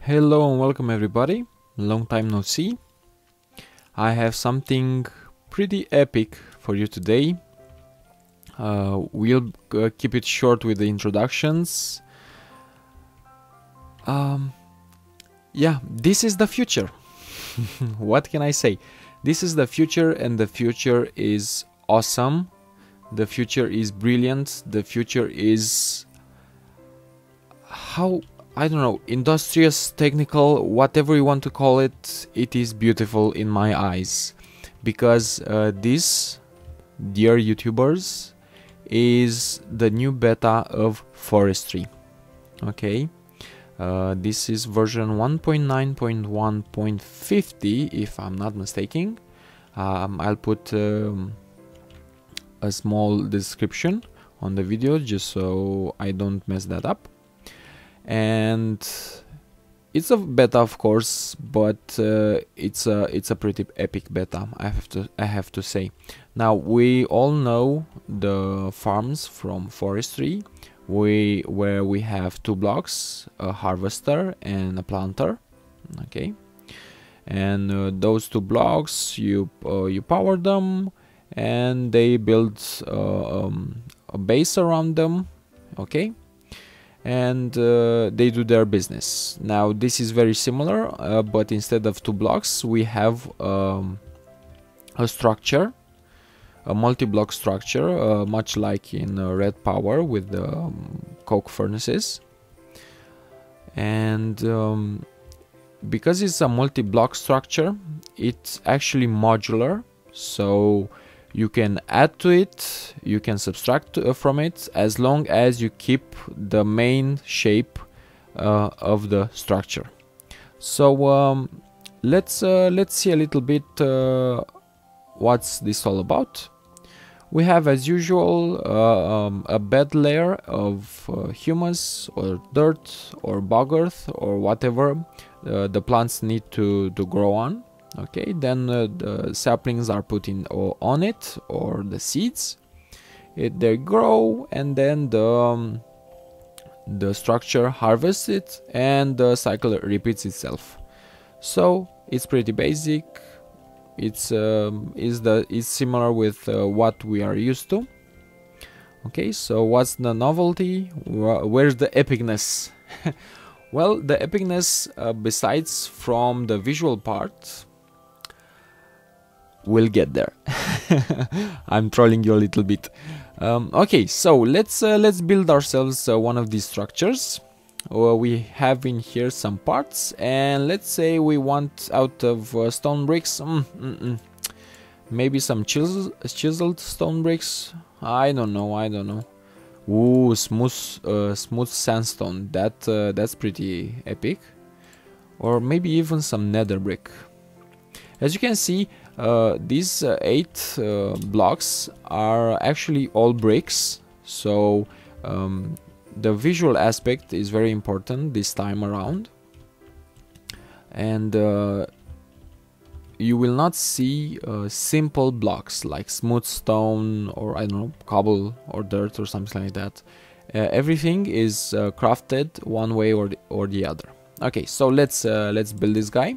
Hello and welcome everybody, long time no see. I have something pretty epic for you today. We'll keep it short with the introductions. Yeah, this is the future. What can I say? This is the future, and the future is awesome. The future is brilliant. The future is I don't know, industrious, technical, whatever you want to call it. It is beautiful in my eyes, because this, dear YouTubers, is the new beta of Forestry. Okay, this is version 1.9.1.50 if I'm not mistaken. I'll put a small description on the video just so I don't mess that up. And it's a beta, of course, but it's a pretty epic beta, I have to say. Now, we all know the farms from Forestry, where we have two blocks, a harvester and a planter. Okay, and those two blocks, you power them, and they build a base around them. Okay, and they do their business. Now, this is very similar, but instead of two blocks, we have a structure, a multi-block structure, much like in Red Power with the coke furnaces. And because it's a multi-block structure, it's actually modular, so you can add to it, you can subtract from it, as long as you keep the main shape of the structure. So let's see a little bit what's this all about. We have, as usual, a bed layer of humus or dirt or bog earth or whatever the plants need to grow on. Okay, then the saplings are put in on it, or the seeds. They grow, and then the structure harvests it, and the cycle repeats itself. So it's pretty basic. It's similar with what we are used to. Okay, so what's the novelty? Where's the epicness? Well, the epicness, besides from the visual part, we'll get there. I'm trolling you a little bit. Okay, so let's build ourselves one of these structures. We have in here some parts, and let's say we want, out of stone bricks, maybe some chiseled stone bricks. I don't know. Ooh, smooth sandstone. That's pretty epic. Or maybe even some nether brick. As you can see, these 8 blocks are actually all bricks, so the visual aspect is very important this time around. And you will not see simple blocks like smooth stone, or I don't know, cobble or dirt or something like that. Everything is crafted one way or the other. Okay, so let's build this guy.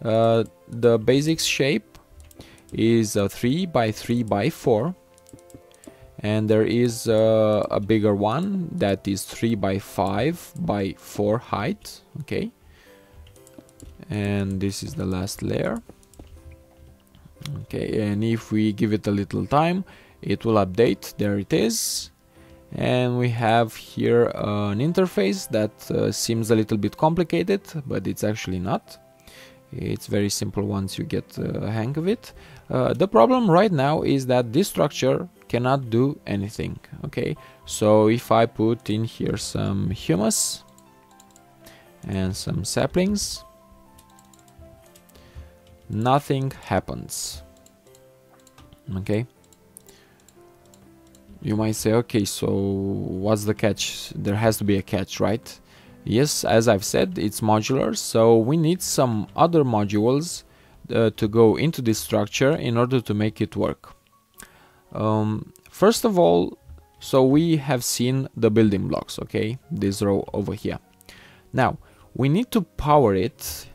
The basic shape is 3 by 3 by 4, and there is a bigger one that is 3 by 5 by 4 height. Okay, and this is the last layer. Okay, and if we give it a little time, it will update. There it is. And we have here an interface that seems a little bit complicated, but it's actually not. It's very simple once you get a hang of it. The problem right now is that this structure cannot do anything. Okay, so if I put in here some humus and some saplings, nothing happens. Okay, you might say, okay, so what's the catch? There has to be a catch, right? Yes, as I've said, it's modular, so we need some other modules to go into this structure in order to make it work. First of all, so we have seen the building blocks, okay, this row over here. Now, we need to power it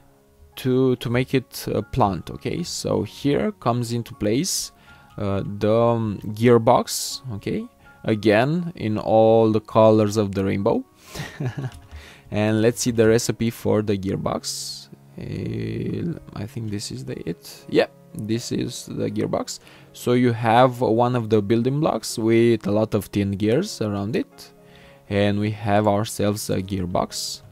to make it plant. Okay, so here comes into place the gearbox. Okay, again in all the colors of the rainbow. And let's see the recipe for the gearbox. I think this is it. Yep, this is the gearbox. So you have one of the building blocks with a lot of tin gears around it, and we have ourselves a gearbox.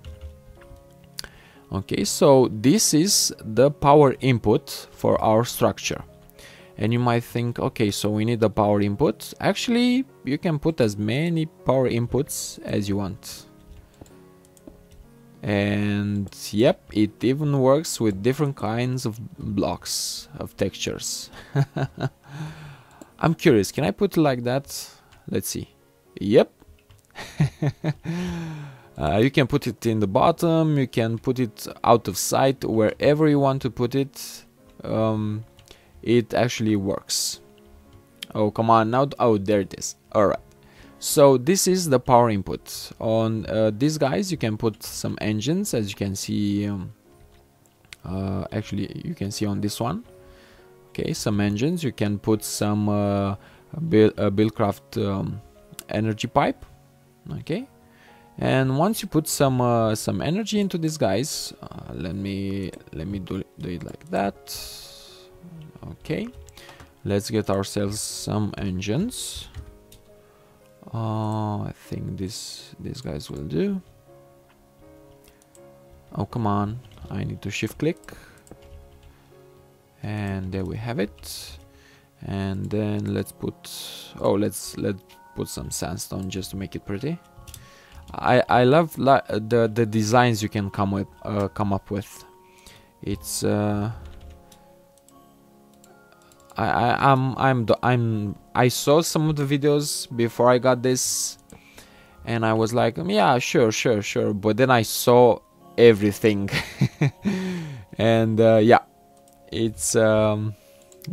Okay, so this is the power input for our structure. And you might think, okay, so we need the power input. Actually, you can put as many power inputs as you want. And yep, it even works with different kinds of blocks, of textures. I'm curious, can I put it like that? Let's see. Yep. You can put it in the bottom, you can put it out of sight, wherever you want to put it. It actually works. Oh, come on now. Oh, there it is. Alright. So this is the power input. On these guys you can put some engines, as you can see. Actually, you can see on this one. Okay, some engines. You can put some Buildcraft energy pipe. Okay, and once you put some energy into these guys, let me do it like that. Okay, let's get ourselves some engines. I think these guys will do. Oh, come on, I need to shift click, and there we have it. And then let's put put some sandstone just to make it pretty. I love the designs you can come up with. It's I saw some of the videos before I got this, and I was like, yeah, sure, but then I saw everything. And yeah, it's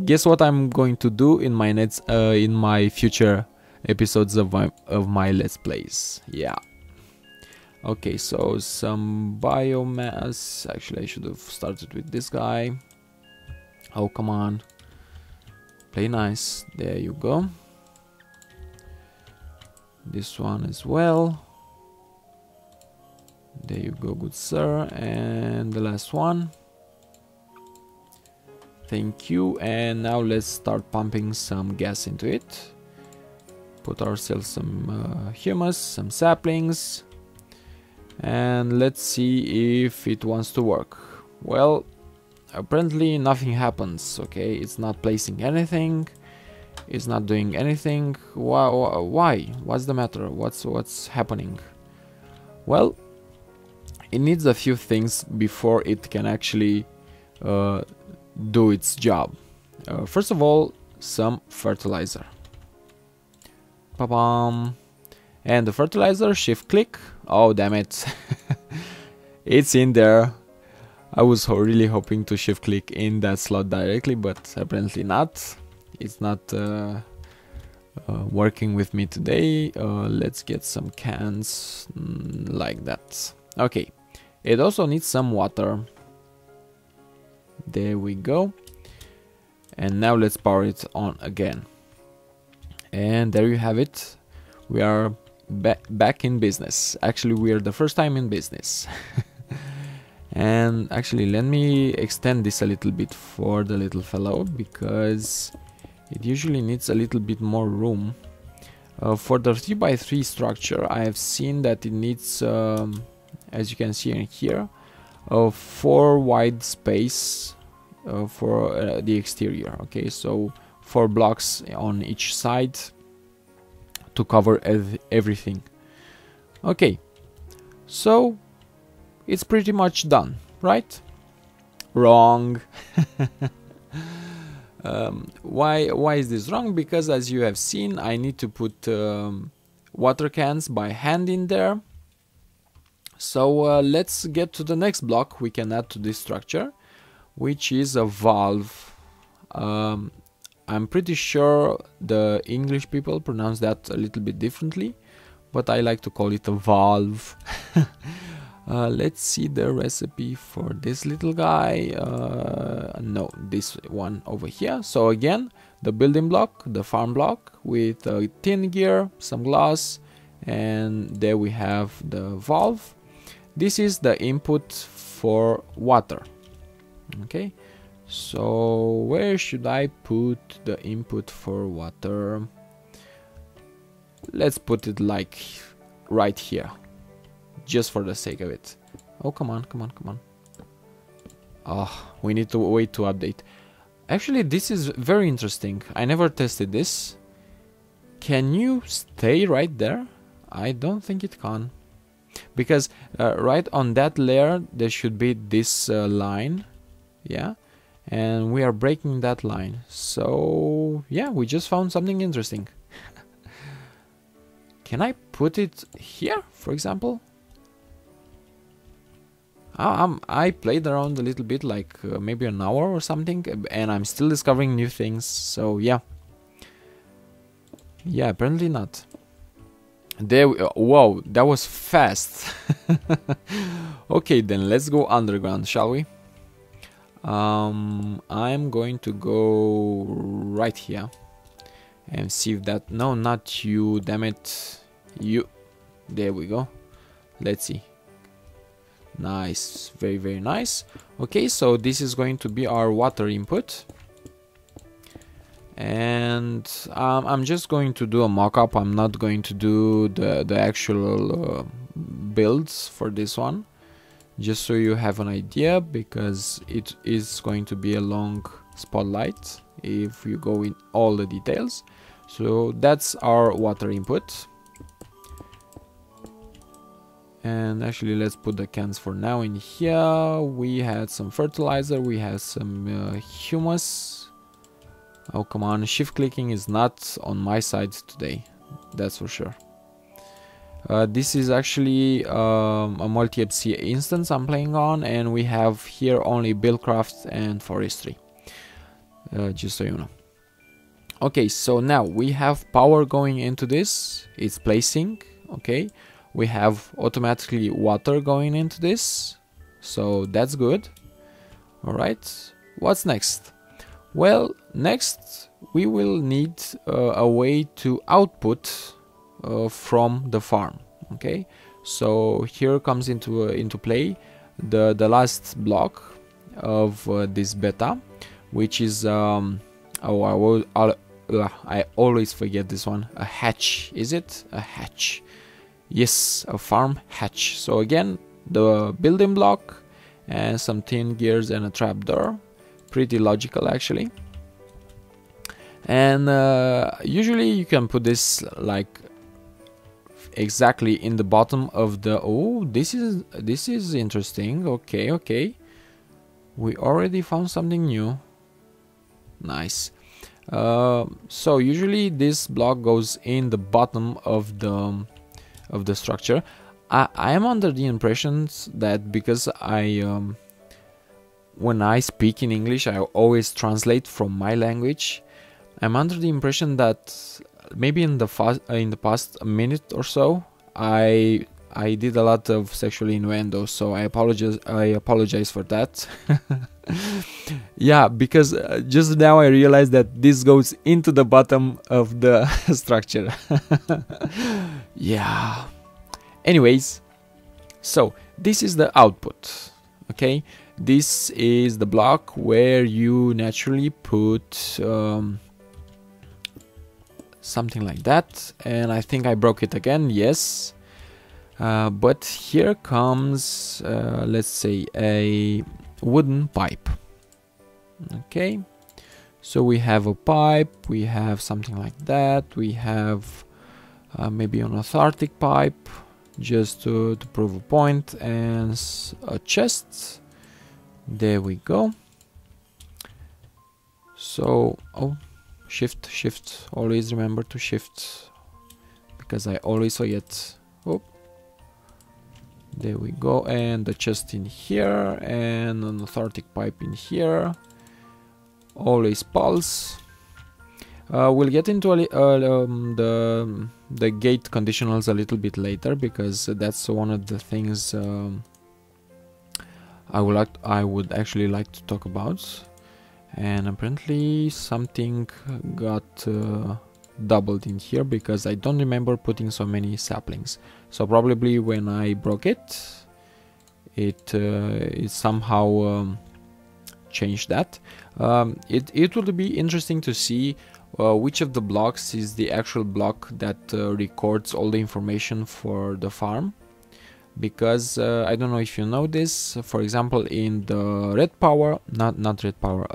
guess what I'm going to do in my future episodes of my let's plays. Yeah. Okay, so some biomass. Actually, I should have started with this guy. Oh, come on, play nice. There you go. This one as well. There you go, good sir. And the last one. Thank you. And now let's start pumping some gas into it. Put ourselves some humus, some saplings, and let's see if it wants to work. Well, apparently nothing happens. Okay, it's not placing anything, it's not doing anything. Why? What's the matter? What's happening? Well, it needs a few things before it can actually do its job. First of all, some fertilizer. Ba-bam. And the fertilizer, shift click. Oh, damn it. It's in there. I was really hoping to shift click in that slot directly, but apparently not. It's not working with me today. Let's get some cans like that. Okay, it also needs some water. There we go. And now let's power it on again. And there you have it. We are back in business. Actually, we are the first time in business. And actually, let me extend this a little bit for the little fellow, because it usually needs a little bit more room. For the 3x3 structure, I have seen that it needs, as you can see in here, 4 wide space for the exterior. Okay, so 4 blocks on each side to cover everything. Okay, so it's pretty much done, right? Wrong. Why is this wrong? Because as you have seen, I need to put water cans by hand in there. So let's get to the next block we can add to this structure, which is a valve. I'm pretty sure the English people pronounce that a little bit differently, but I like to call it a valve. Let's see the recipe for this little guy. No, this one over here. So again, the building block, the farm block with tin gear, some glass, and there we have the valve. This is the input for water. Okay, so where should I put the input for water? Let's put it like right here, just for the sake of it. Oh, come on, come on, come on. Oh, we need to wait to update. Actually, this is very interesting. I never tested this. Can you stay right there? I don't think it can. Because right on that layer, there should be this line. Yeah. And we are breaking that line. So, yeah, we just found something interesting. Can I put it here, for example? I played around a little bit, like maybe an hour or something, and I'm still discovering new things, so yeah. Yeah, apparently not. There we, whoa, that was fast. Okay, then let's go underground, shall we? I'm going to go right here and see if that... No, not you, damn it. You. There we go. Let's see. Nice, very, very nice. Okay, so this is going to be our water input. And I'm just going to do a mock-up. I'm not going to do the actual builds for this one. Just so you have an idea, because it is going to be a long spotlight if you go in all the details. So that's our water input. And actually, let's put the cans for now in here. We had some fertilizer, we had some humus. Oh, come on, shift clicking is not on my side today, that's for sure. This is actually a multi-FC instance I'm playing on, and we have here only Buildcraft and Forestry, just so you know. Okay, so now we have power going into this, it's placing, okay. We have automatically water going into this, so that's good. Alright, what's next? Well, next we will need a way to output from the farm. Okay, so here comes into play the last block of this beta, which is I always forget this one. A hatch, is it? A hatch. Yes, a farm hatch. So again, the building block and some tin gears and a trapdoor. Pretty logical, actually. And usually you can put this like exactly in the bottom of the... Oh, this is interesting. Okay, okay. We already found something new. Nice. So usually this block goes in the bottom of the structure. I am under the impression that because when I speak in English, I always translate from my language. I'm under the impression that maybe in the past minute or so, I did a lot of sexual innuendo, so I apologize for that. Yeah, because just now I realized that this goes into the bottom of the structure. Yeah. Anyways, so this is the output. Okay, this is the block where you naturally put something like that, and I think I broke it again. Yes. But here comes, let's say, a wooden pipe. Okay, so we have a pipe, we have something like that, we have maybe an orthotic pipe, just to prove a point, and a chest. There we go. So, oh, shift, always remember to shift, because I always forget. Oh. There we go, and the chest in here, and an orthotic pipe in here. Always pulse. We'll get into the gate conditionals a little bit later, because that's one of the things I would actually like to talk about. And apparently something got doubled in here, because I don't remember putting so many saplings. So probably when I broke it, it somehow changed that. It would be interesting to see which of the blocks is the actual block that records all the information for the farm, because I don't know if you know this. For example, in the Red Power, not Red Power,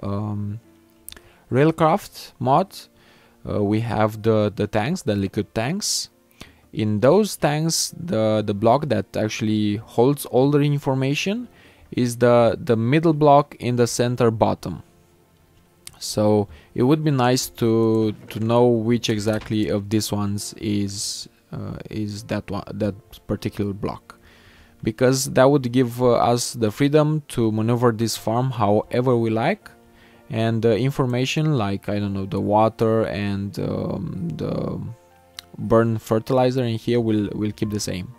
Railcraft mod, we have the tanks, the liquid tanks. In those tanks, the block that actually holds all the information is the middle block in the center bottom. So it would be nice to know which exactly of these ones is that particular block, because that would give us the freedom to maneuver this farm however we like, and the information, like, I don't know, the water and the burn fertilizer in here will keep the same.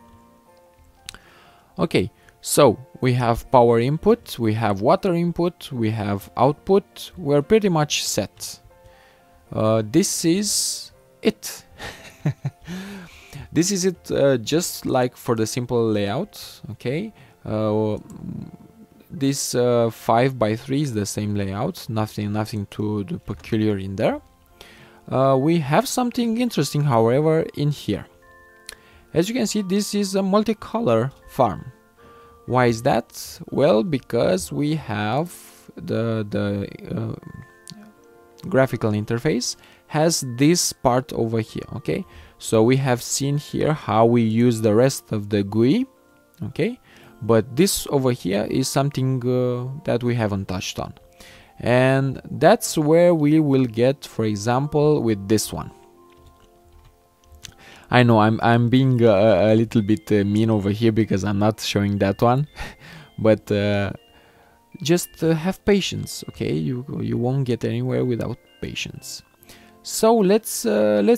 Okay, so we have power input, we have water input, we have output. We're pretty much set. This is it. This is it, just like for the simple layout. Okay, this 5x3 is the same layout, nothing too peculiar in there. We have something interesting, however, in here. As you can see, this is a multicolor farm. Why is that? Well, because we have the graphical interface has this part over here. Okay, so we have seen here how we use the rest of the GUI. Okay, but this over here is something that we haven't touched on, and that's where we will get, for example, with this one. I know I'm being a little bit mean over here because I'm not showing that one, but just have patience, okay? You won't get anywhere without patience. So let's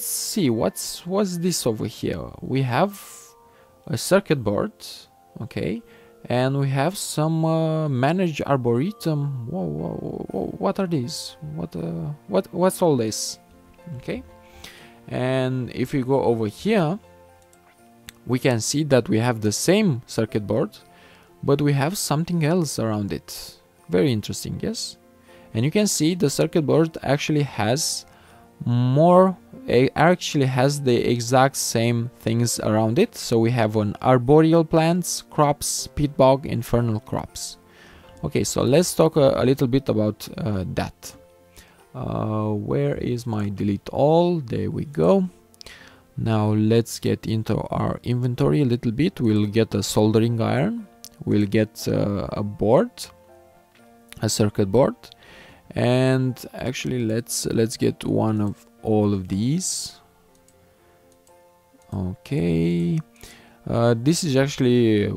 see what's this over here. We have a circuit board, okay, and we have some manage arboretum. Whoa, what are these? What's all this? Okay. And if we go over here, we can see that we have the same circuit board, but we have something else around it. Very interesting, yes? And you can see the circuit board actually has the exact same things around it. So we have an arboreal plants, crops, peat bog, infernal crops. Okay, so let's talk a little bit about that. Where is my delete all? There we go. Now let's get into our inventory a little bit. We'll get a soldering iron, we'll get a board, a circuit board, and actually let's get one of all of these. Okay, this is actually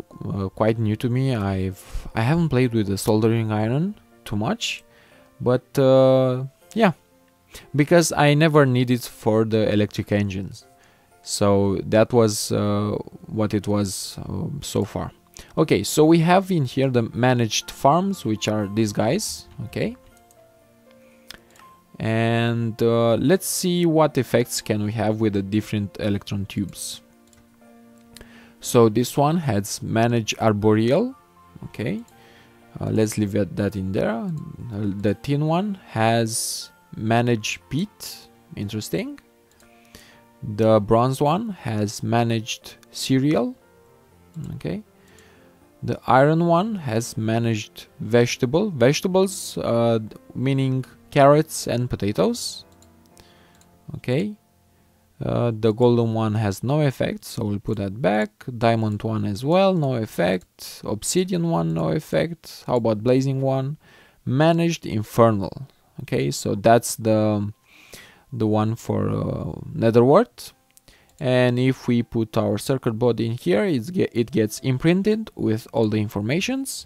quite new to me. I haven't played with the soldering iron too much, but yeah, because I never need it for the electric engines. So that was what it was so far. Okay, so we have in here the managed farms, which are these guys. Okay, and let's see what effects can we have with the different electron tubes. So this one has manage arboreal. Okay, let's leave that in there. The tin one has manage peat. Interesting. The bronze one has managed cereal. Okay. The iron one has managed vegetables, meaning carrots and potatoes. Okay. The golden one has no effect, so we'll put that back. Diamond one as well, no effect. Obsidian one, no effect. How about blazing one? Managed infernal. Okay, so that's the one for netherwort. And if we put our circuit board in here, it gets imprinted with all the informations,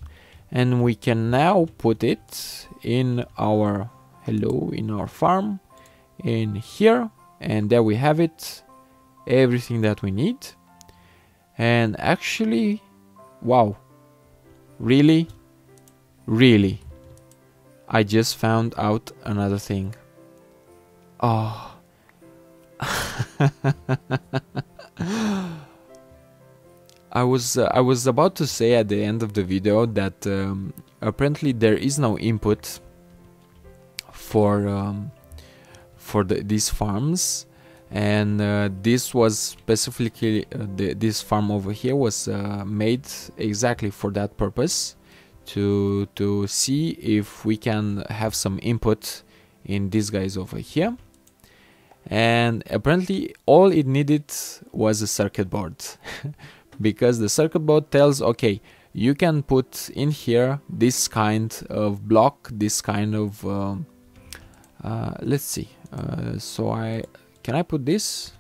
and we can now put it in our farm in here. And there we have it, everything that we need. And actually, wow, really, Really, I just found out another thing. Oh. I was about to say at the end of the video that apparently there is no input for these farms, and this was specifically this farm over here was made exactly for that purpose, to see if we can have some input in these guys over here. And apparently all it needed was a circuit board because the circuit board tells, okay, you can put in here this kind of block, this kind of let's see, so can I put this?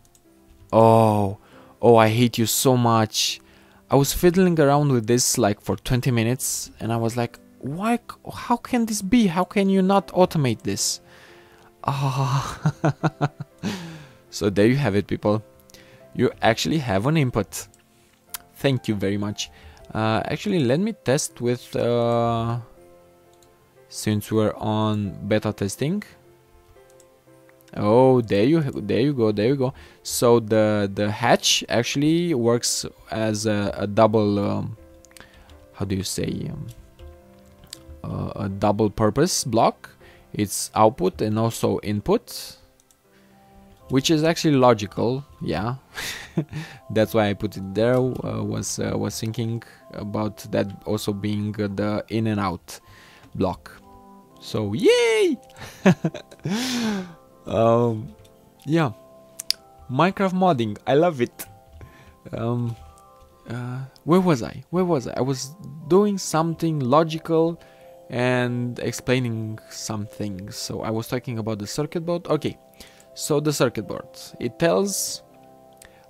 Oh, I hate you so much. I was fiddling around with this like for 20 minutes and I was like, why, how can this be? How can you not automate this? Ah. So there you have it, people. You actually have an input. Thank you very much. Actually, let me test with since we're on beta testing. Oh, there you go. So the hatch actually works as a double how do you say, a double purpose block. It's output and also input, which is actually logical. Yeah. That's why I put it there. Was thinking about that also being the in and out block. So yay. Yeah, Minecraft modding, I love it. Where was I? I was doing something logical and explaining something. So I was talking about the circuit board. Okay, so the circuit board, it tells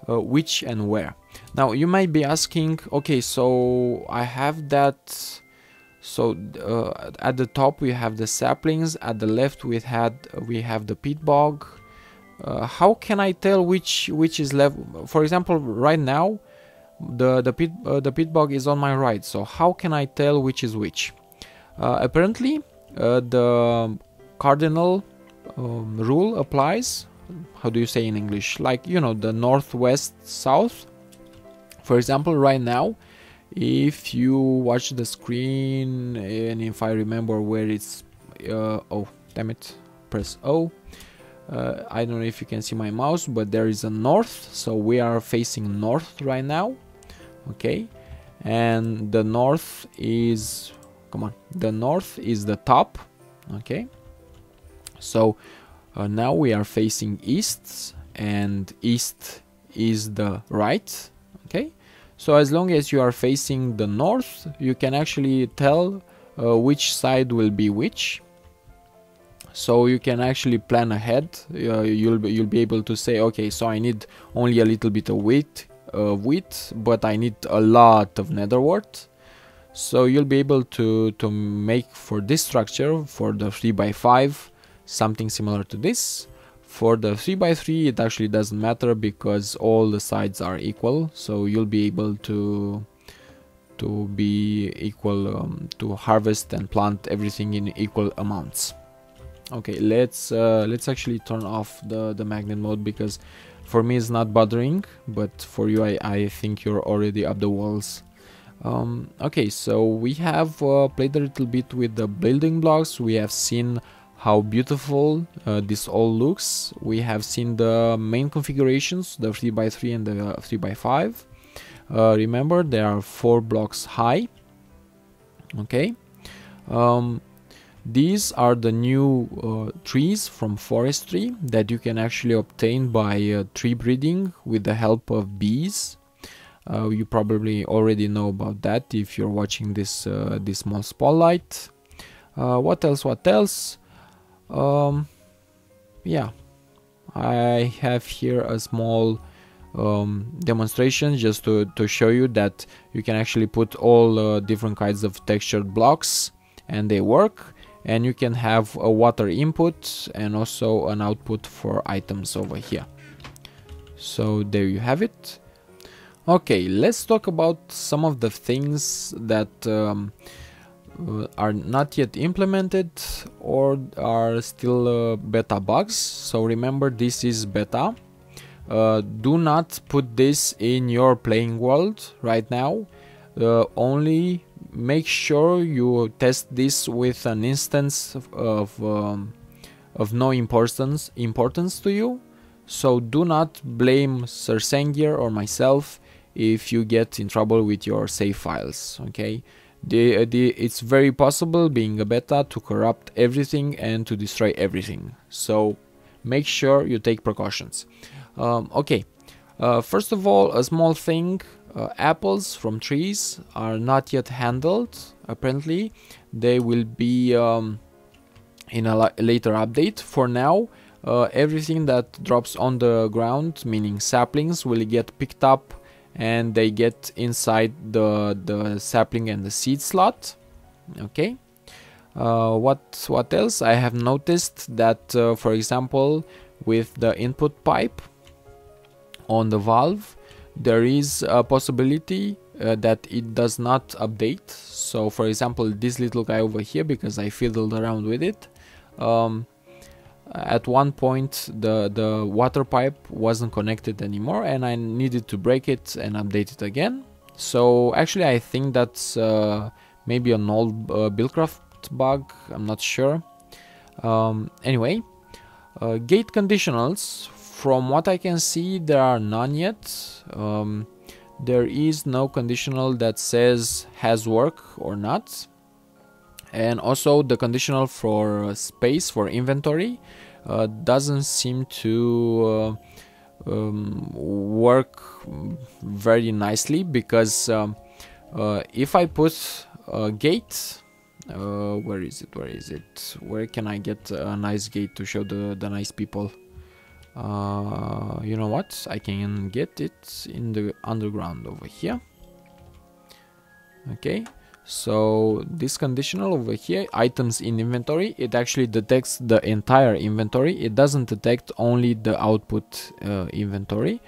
which and where. Now you might be asking, okay, so I have that. So at the top we have the saplings, at the left we have the peat bog. How can I tell which is left? For example, right now the peat bog is on my right, so how can I tell which is which? Apparently the cardinal rule applies. How do you say in English? Like, you know, the northwest south. For example, right now, if you watch the screen and if I remember where it's oh damn it, press O. I don't know if you can see my mouse, but there is a north, so we are facing north right now. Okay, and the north is, come on, the north is the top. Okay, so now we are facing east, and east is the right. Okay, so as long as you are facing the north, you can actually tell which side will be which. So you can actually plan ahead. You'll be able to say, okay, so I need only a little bit of width, but I need a lot of nether wart. So you'll be able to make for this structure, for the 3x5, something similar to this. For the 3x3, it actually doesn't matter because all the sides are equal. So you'll be able to be equal, to harvest and plant everything in equal amounts. Okay, let's actually turn off the magnet mode, because for me it's not bothering, but for you I think you're already up the walls. Okay, so we have played a little bit with the building blocks. We have seen how beautiful this all looks. We have seen the main configurations, the 3x3 and the 3x5. Remember, they are 4 blocks high. Okay. These are the new trees from Forestry that you can actually obtain by tree breeding with the help of bees. You probably already know about that if you're watching this this small spotlight. What else? Yeah, I have here a small demonstration just to show you that you can actually put all different kinds of textured blocks and they work. And you can have a water input and also an output for items over here. So there you have it. Okay, let's talk about some of the things that are not yet implemented or are still beta bugs. So remember, this is beta. Do not put this in your playing world right now. Only make sure you test this with an instance of no importance to you. So do not blame Sersengier or myself if you get in trouble with your save files. Okay, it's very possible, being a beta, to corrupt everything and to destroy everything. So make sure you take precautions. Okay, first of all, a small thing. Apples from trees are not yet handled. Apparently they will be in a later update. For now, everything that drops on the ground, meaning saplings, will get picked up and they get inside the sapling and the seed slot. Okay, what else? I have noticed that for example, with the input pipe on the valve, there is a possibility that it does not update. So for example, this little guy over here, because I fiddled around with it, at one point the water pipe wasn't connected anymore and I needed to break it and update it again. So actually I think that's maybe an old Buildcraft bug, I'm not sure. Anyway, gate conditionals, from what I can see, there are none yet. There is no conditional that says has work or not. And also the conditional for space, for inventory, doesn't seem to work very nicely, because if I put a gate, where is it? Where can I get a nice gate to show the nice people? You know what? I can get it in the underground over here. Okay, so this conditional over here, items in inventory, it actually detects the entire inventory. It doesn't detect only the output inventory.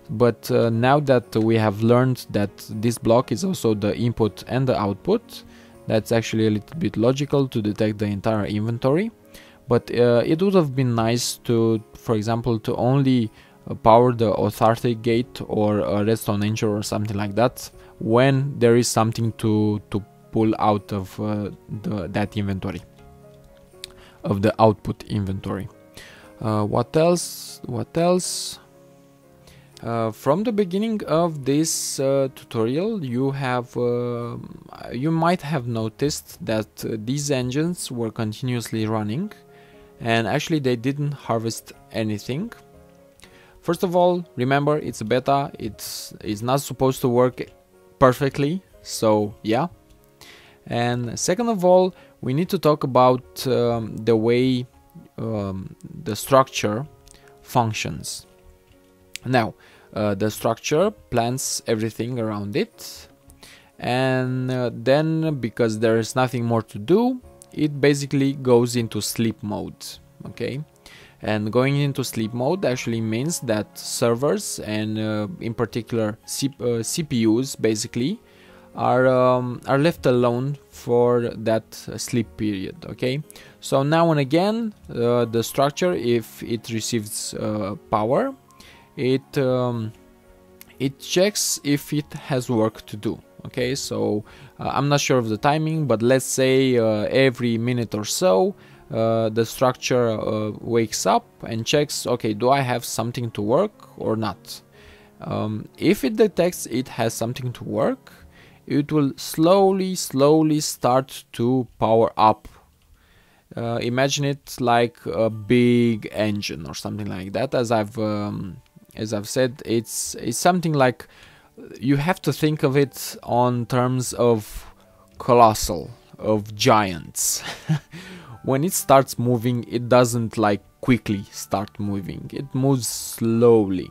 But now that we have learned that this block is also the input and the output, that's actually a little bit logical to detect the entire inventory. But it would have been nice to, for example, to only power the authority gate or a redstone engine or something like that when there is something to pull out of that inventory, of the output inventory. What else? From the beginning of this tutorial, you might have noticed that these engines were continuously running, and actually they didn't harvest anything. First of all, remember, it's a beta, it's not supposed to work perfectly, so yeah. And second of all, we need to talk about the way the structure functions. Now, the structure plants everything around it, and then, because there is nothing more to do, it basically goes into sleep mode. Okay, and going into sleep mode actually means that servers and in particular CPUs basically are left alone for that sleep period. Okay, so now and again the structure, if it receives power, it checks if it has work to do. Okay, so I'm not sure of the timing, but let's say every minute or so the structure wakes up and checks, okay, do I have something to work or not? If it detects it has something to work, it will slowly start to power up. Imagine it like a big engine or something like that. As I've said, it's something like, you have to think of it on terms of colossal, of giants. When it starts moving, it doesn't like quickly start moving, it moves slowly.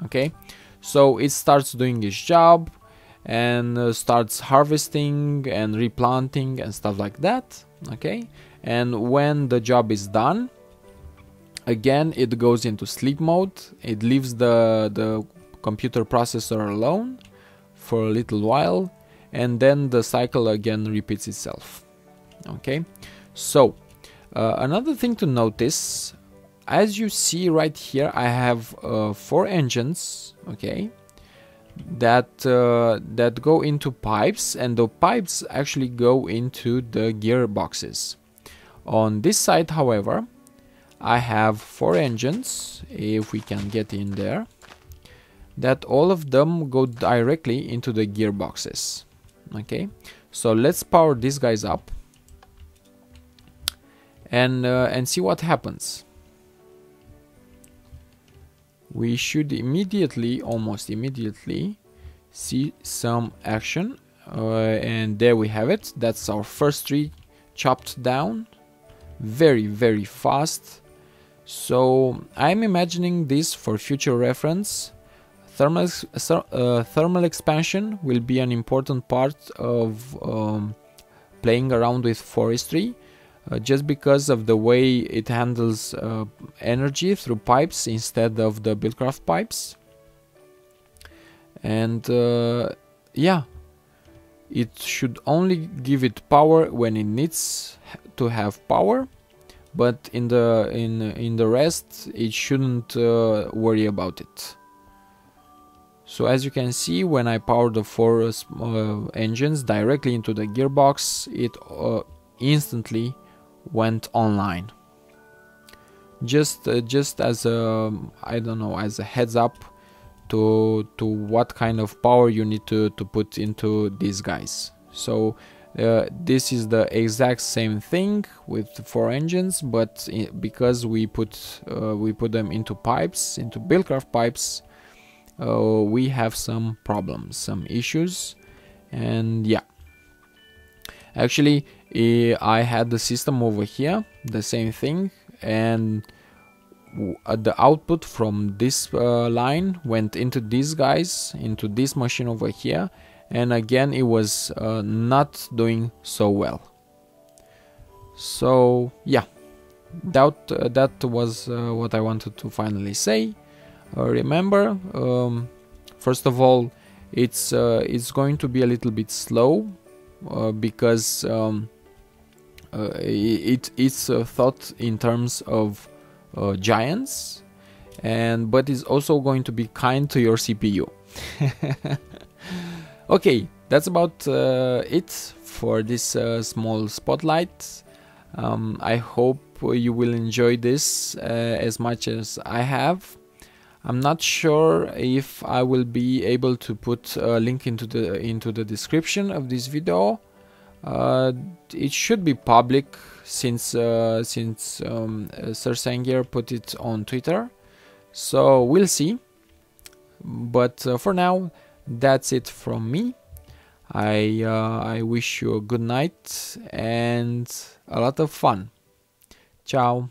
Okay, so it starts doing its job and starts harvesting and replanting and stuff like that. Okay, and when the job is done, again it goes into sleep mode. It leaves the computer processor alone for a little while, and then the cycle again repeats itself. Okay, so another thing to notice, as you see right here, I have 4 engines, okay, that go into pipes, and the pipes actually go into the gearboxes. On this side, however, I have 4 engines, if we can get in there, that all of them go directly into the gearboxes. Okay, so let's power these guys up and see what happens. We should immediately, almost immediately, see some action, and there we have it. That's our first tree chopped down very, very fast. So I'm imagining this for future reference. Thermal expansion will be an important part of playing around with Forestry, just because of the way it handles energy through pipes instead of the Buildcraft pipes. And yeah, it should only give it power when it needs to have power, but in the rest it shouldn't worry about it. So as you can see, when I power the 4 engines directly into the gearbox, it instantly went online. Just as a, I don't know, as a heads up to what kind of power you need to put into these guys. So this is the exact same thing with 4 engines, but because we put them into pipes, into Buildcraft pipes, we have some problems, some issues. And yeah, actually I had the system over here, the same thing, and the output from this line went into these guys, into this machine over here, and again it was not doing so well. So yeah, that was what I wanted to finally say. Remember, first of all, it's going to be a little bit slow because it's thought in terms of giants, but it's also going to be kind to your CPU. Okay, that's about it for this small spotlight. I hope you will enjoy this as much as I have. I'm not sure if I will be able to put a link into the description of this video. It should be public since Sir Sangier put it on Twitter. So we'll see. But for now, that's it from me. I wish you a good night and a lot of fun. Ciao.